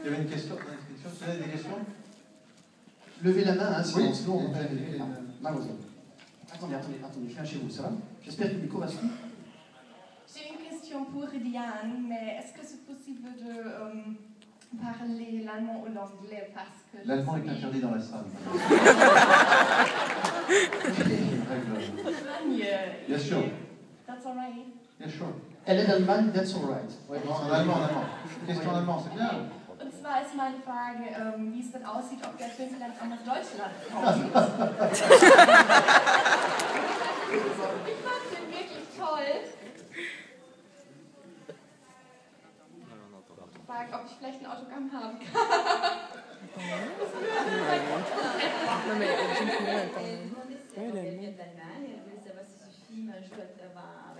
Il y avait une question dans l'inscription. Vous avez des questions? Levez la main, hein, sinon, Oui. sinon on va lever. Mademoiselle. Attendez, cachez-vous, ça va? J'espère que le micro va suivre. J'ai une question pour Diane, mais est-ce que c'est possible de parler l'allemand ou l'anglais parce que... L'allemand est interdit dans la salle. Bien sûr. That's all right. Bien sûr. Elle est d'Allemagne, that's all right. Ouais, non, en allemand, en allemand. Question en allemand, c'est bien. Und zwar ist meine Frage, wie es denn aussieht, ob der Film vielleicht auch nach Deutschland kommt. Ich fand den wirklich toll. Ich frage, ob ich vielleicht ein Autogramm haben kann. Non mais elle vient quand même. Elle vient d'Allemagne, elle voulait savoir si ce film va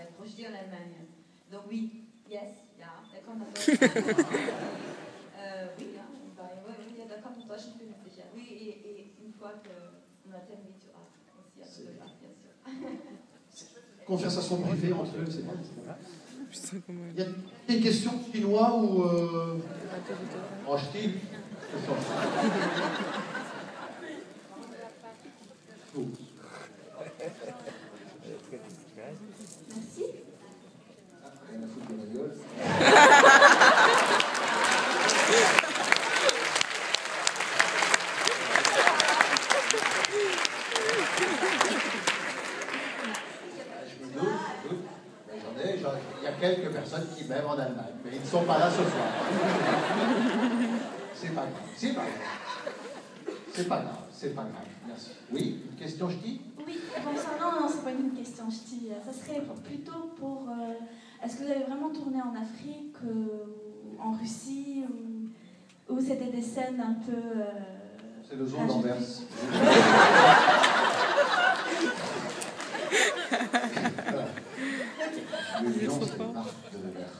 être projeté en Allemagne. Donc oui, yes, ja, er kommt nach Deutschland. Oui, ja, d'accord, pour Deutschland bin ich sicher. Oui, et une fois qu'on a terminé, tu auras aussi un peu de là, bien sûr. Conversation privée entre eux, c'est bon. Putain, comment Il y a une question chinois ou... En style. Merci. Rien à foutre de ma gueule. Il y a quelques personnes qui m'aiment en Allemagne, mais ils ne sont pas là ce soir. C'est pas grave, c'est pas grave. C'est pas grave, c'est pas grave. Merci. Oui, une question, je dis? Oui, bonsoir. Non, c'est pas une question, je dis. Ça serait plutôt pour... est-ce que vous avez vraiment tourné en Afrique, ou en Russie, ou c'était des scènes un peu... C'est le zoo d'Anvers. Le lion, c'est une marque de verre.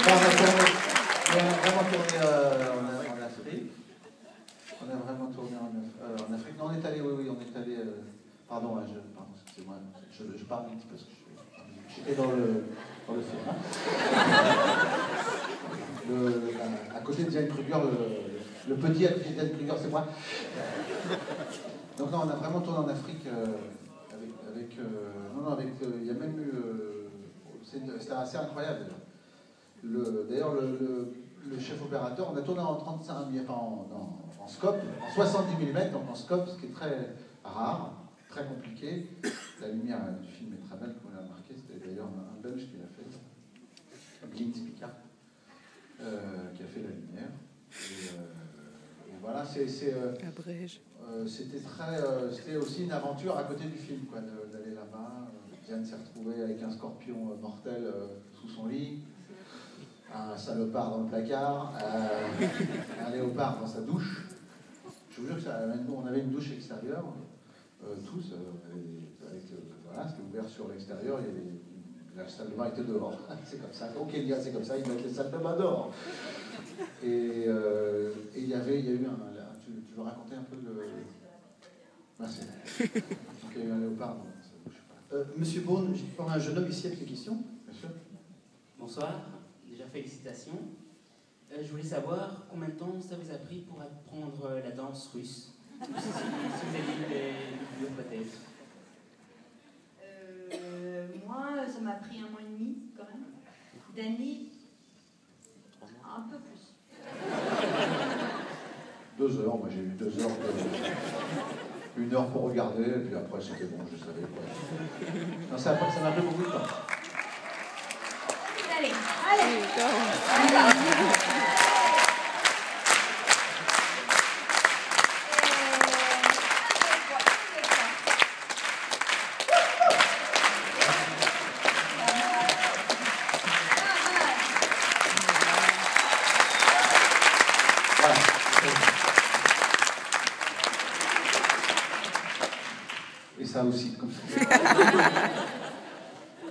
On a vraiment tourné en Afrique. On a vraiment tourné en Afrique. Non, on est allé, oui, on est allé... pardon, excusez-moi, je parle vite parce que j'étais dans le film. À côté de Diane Kruger, le petit à côté de Diane Kruger, c'est moi. Donc non, on a vraiment tourné en Afrique il y a même eu... C'était assez incroyable. D'ailleurs, le chef opérateur, on a tourné en 35 mm, en scope, en 70 mm, donc en scope, ce qui est très rare, très compliqué. La lumière du film est très belle, comme on l'a remarqué. C'était d'ailleurs un Belge qui l'a fait, Glint Picard, qui a fait la lumière. Et voilà, c'était aussi une aventure à côté du film, quoi, d'aller là-bas. Diane s'est retrouvée avec un scorpion mortel sous son lit, un salopard dans le placard, un léopard dans sa douche. Je vous jure que on avait une douche extérieure, tous, voilà, c'était ouvert sur l'extérieur, la salle de bain était dehors. C'est comme ça, au Kenya c'est comme ça, ils mettent les salles de bain dehors. Et il y a eu un... Tu veux raconter un peu le... Merci. Donc il y a eu un léopard dans sa douche. Monsieur Beaune, j'ai encore un jeune homme ici avec des questions. Bien sûr. Bonsoir, déjà félicitations. Je voulais savoir combien de temps ça vous a pris pour apprendre la danse russe. Si vous avez lu les vidéos peut-être. Moi, ça m'a pris 1 mois et demi quand même. Dany, un peu plus. 2 heures, moi j'ai eu 2 heures. 1 heure pour regarder, et puis après c'était bon, je savais quoi. Non, ça m'a pris beaucoup de temps. Allez. Et ça aussi, comme ça.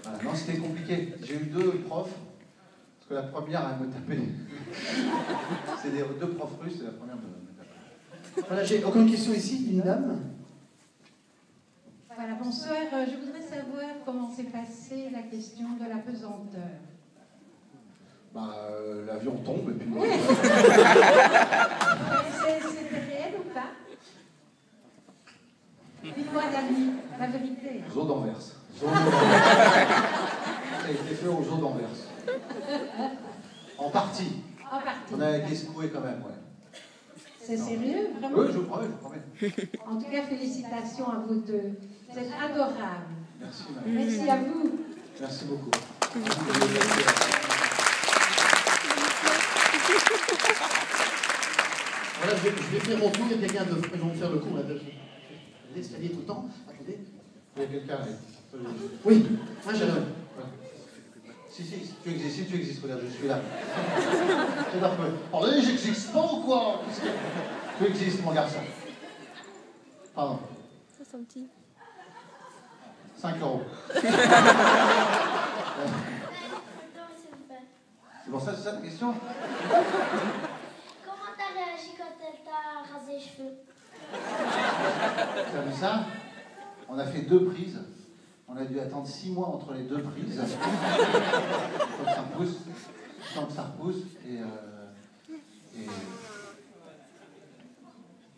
Voilà. Non, c'était compliqué. J'ai eu 2 profs, parce que la première, elle me tapait. C'est 2 profs russes, et la première me tapait. Voilà, j'ai encore une question ici, une dame. Voilà, bonsoir. Je voudrais savoir comment s'est passée la question de la pesanteur. on tombe et puis... C'était réel ou pas? Dis-moi, Dani, la vérité. Zoo d'Anvers. Ça a été fait au zoo d'Anvers. En partie. En partie. On a été secoué quand même, ouais. C'est sérieux, vraiment? Oui, je vous promets, je vous promets. En tout cas, félicitations à vous deux. Vous êtes adorables. Merci, madame. Merci à vous. Merci beaucoup. Voilà, je vais faire mon tour et quelqu'un de vont faire le cours. L'escalier tout le temps. Attendez. Il y a quelqu'un là. Oui, moi j'ai Si, tu existes, regarde, je suis là. C'est un peu. Attendez, j'existe pas ou quoi? Tu existes, mon garçon. Pardon. Ça, c'est un petit. 5 €. C'est pour ça, c'est ça ta question? Comment t'as réagi quand elle t'a rasé les cheveux? Tu as vu ça? On a fait 2 prises. On a dû attendre 6 mois entre les 2 prises. Tant que ça repousse. Et...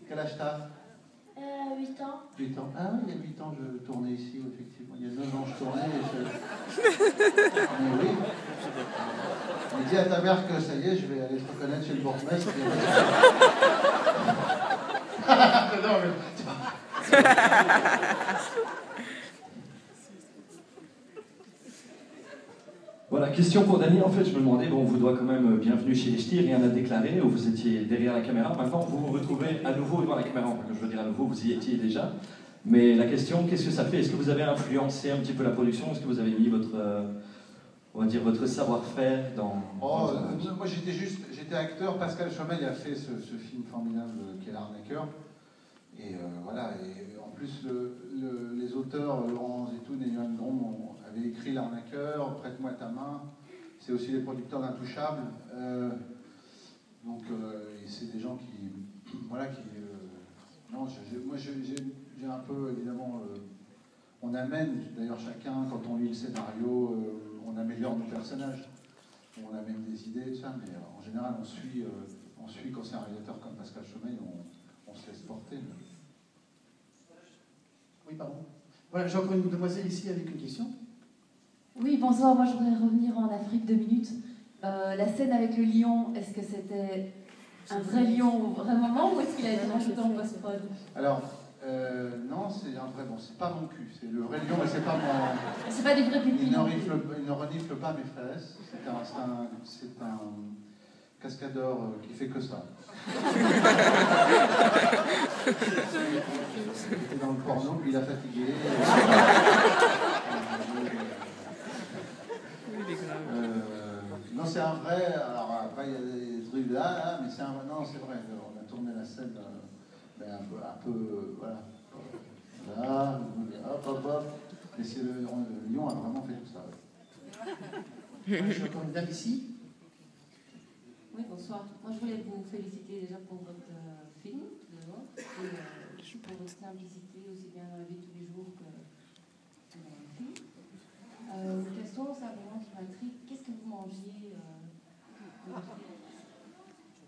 Quel âge t'as? 8 ans. 8 ans. Ah oui, il y a 8 ans, je tournais ici, effectivement. Il y a 9 ans, je tournais. Mais oui. Mais dis à ta mère que ça y est, je vais aller te reconnaître chez le bourgmestre. Non, mais c'est pas... Voilà, question pour Dani. En fait, je me demandais, bon, on vous doit quand même bienvenue chez les Ch'tis, rien à déclarer, où vous étiez derrière la caméra. Maintenant, vous vous retrouvez à nouveau devant la caméra. Enfin, je veux dire à nouveau, vous y étiez déjà. Mais la question, qu'est-ce que ça fait? Est-ce que vous avez influencé un petit peu la production? Est-ce que vous avez mis votre, on va dire, votre savoir-faire dans... Oh, moi j'étais acteur. Pascal Chomel a fait ce film formidable qui est L'Arnaqueur. Et voilà, et en plus les auteurs, Laurent Zetoun et Johan Grom, avaient écrit L'Arnaqueur, Prête-moi ta main. C'est aussi les producteurs d'Intouchables. Donc c'est des gens qui... Voilà, qui... non, moi j'ai un peu, évidemment... on amène, d'ailleurs chacun, quand on lit le scénario, on améliore nos personnages. On amène des idées, tout ça, mais en général on suit quand c'est un réalisateur comme Pascal Chomel, on se laisse porter. Oui, pardon. Voilà, j'ai encore une demoiselle ici avec une question. Oui, bonsoir. Moi, je voudrais revenir en Afrique 2 minutes. La scène avec le lion, est-ce que c'était un vrai lion au vrai moment ou est-ce qu'il a été rajouté en post-prod? Alors, non, c'est un vrai. Bon, c'est pas mon cul. C'est le vrai lion, mais c'est pas mon. C'est pas des vrais pépis. Il ne renifle pas mes fesses. C'est un cascadeur qui fait que ça. Il était dans le porno, puis il a fatigué. Non, c'est un vrai. Alors après, il y a des trucs là, mais c'est un. Non, c'est vrai. On a tourné la scène, mais un peu, voilà. Là, hop. Mais c'est le lion a vraiment fait tout ça. Je suis encore une dame ici. Oui, bonsoir. Moi, je voulais vous féliciter déjà pour votre film, tout d'abord, et pour votre simplicité, aussi bien dans la vie de tous les jours que dans le film. Une question simplement qui m'intrigue, qu'est-ce que vous mangiez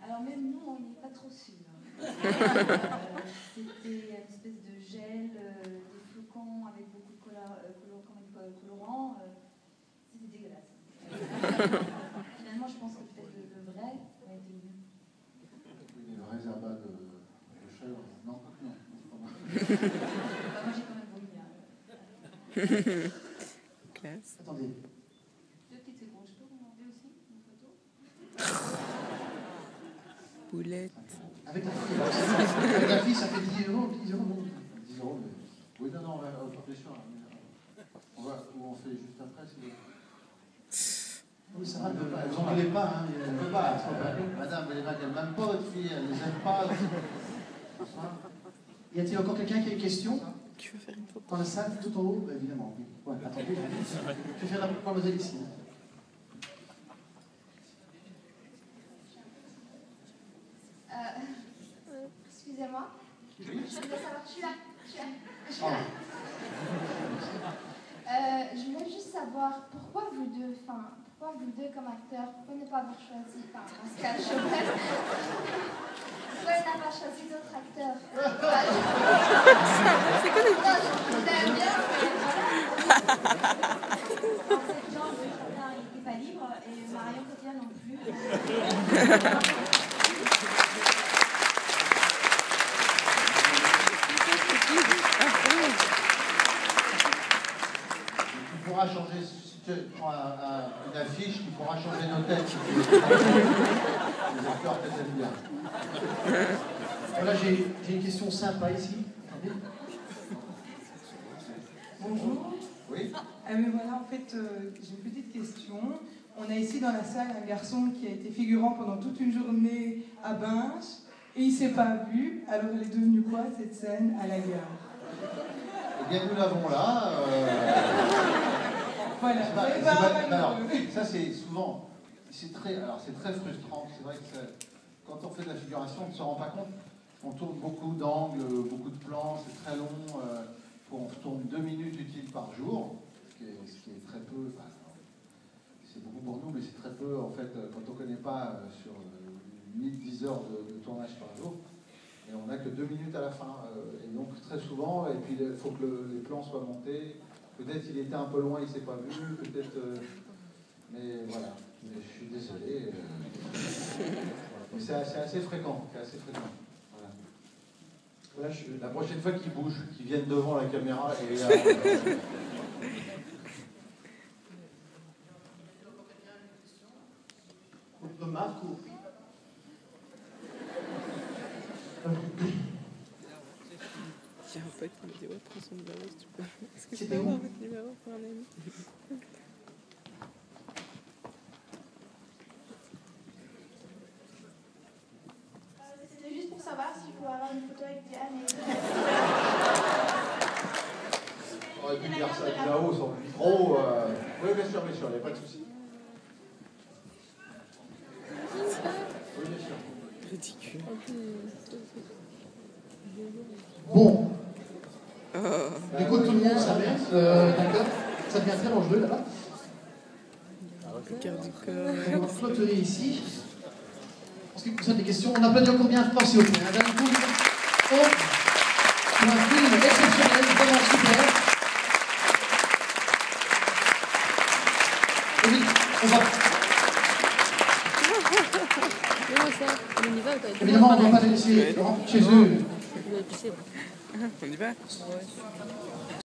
Alors même nous, on n'est pas trop sûrs. C'était une espèce de gel, des flocons avec beaucoup de colorants. C'était dégueulasse. Finalement, je pense que peut-être le vrai a été mieux. Les vrais abats de chèvre, non. Moi, j'ai quand même vomi. Classe. Attendez. 2 petites secondes, je peux vous demander aussi une photo? Boulette. Avec la fille, ça fait 10 €. 10 €, non. 10 €, mais... Oui, non, on va bien sûr. Où on fait juste après, c'est... Oui, ça va, vous n'en voulez pas, hein. On ne peut pas. Madame, elle n'aime même pas votre fille, elle ne les aime pas. Y a-t-il encore quelqu'un qui a une question? Tu veux faire une photo? Dans la salle, tout en haut? Évidemment, oui. Ouais, attendez, je vais faire la mademoiselle ici. Excusez-moi. Je voulais savoir, je suis là. Je voulais juste savoir savoir pourquoi vous deux comme acteurs, pourquoi ne pas avoir choisi Pascal Chauvel? Pourquoi il n'a pas choisi d'autres acteurs? C'est quoi les... Non, je vous aime bien, mais voilà. En fait, Jean, le jardin, il n'était pas libre et Marion Cotillard non plus. Tu pourras changer, si tu prends une affiche, tu pourras changer nos têtes. Si tu veux. Les acteurs que t'aimes bien. Voilà, j'ai une question sympa ici. Attendez. Bonjour. Oui. Mais voilà, en fait, j'ai une petite question. On a ici dans la salle un garçon qui a été figurant pendant toute une journée à Binche et il ne s'est pas vu. Alors elle est devenue quoi cette scène à la gare? Eh bien, nous l'avons là. Voilà. Alors, ça, c'est souvent. C'est très frustrant. C'est vrai que quand on fait de la figuration, on ne se rend pas compte. On tourne beaucoup d'angles, beaucoup de plans, c'est très long. On tourne 2 minutes utiles par jour, ce qui est très peu. Enfin, c'est beaucoup pour nous, mais c'est très peu en fait quand on ne connaît pas sur 1000-10 heures de tournage par jour. Et on n'a que 2 minutes à la fin. Et donc très souvent, et puis il faut que les plans soient montés. Peut-être il était un peu loin, il ne s'est pas vu, peut-être. Mais voilà, mais je suis désolé. Mais c'est assez fréquent. Voilà. Là, la prochaine fois qu'ils bougent, qu'ils viennent devant la caméra et là. Remarque ou... J'ai un pote qui me dit ouais, prends son numéro si tu peux. Est-ce que je C'était peux où? avoir votre numéro pour un ami? C'était juste pour savoir si je pouvais avoir une photo avec Diane. On aurait pu dire ça de là-haut sur le micro. Oui, bien sûr, il n'y a pas de souci. Oui, bien sûr. Ridicule. Bon. Écoute, tout le monde s'amuse. D'accord. Ça devient très dangereux là-bas. Le quart du corps. On va clôturer ici. En ce qui concerne les questions, on applaudit encore bien fort s'il vous plaît. Un dernier coup. Pour un film exceptionnel, vraiment super. Oui, on va. Comment ça? On y va ou pas? Évidemment, on ne va pas les laisser chez eux. On y va?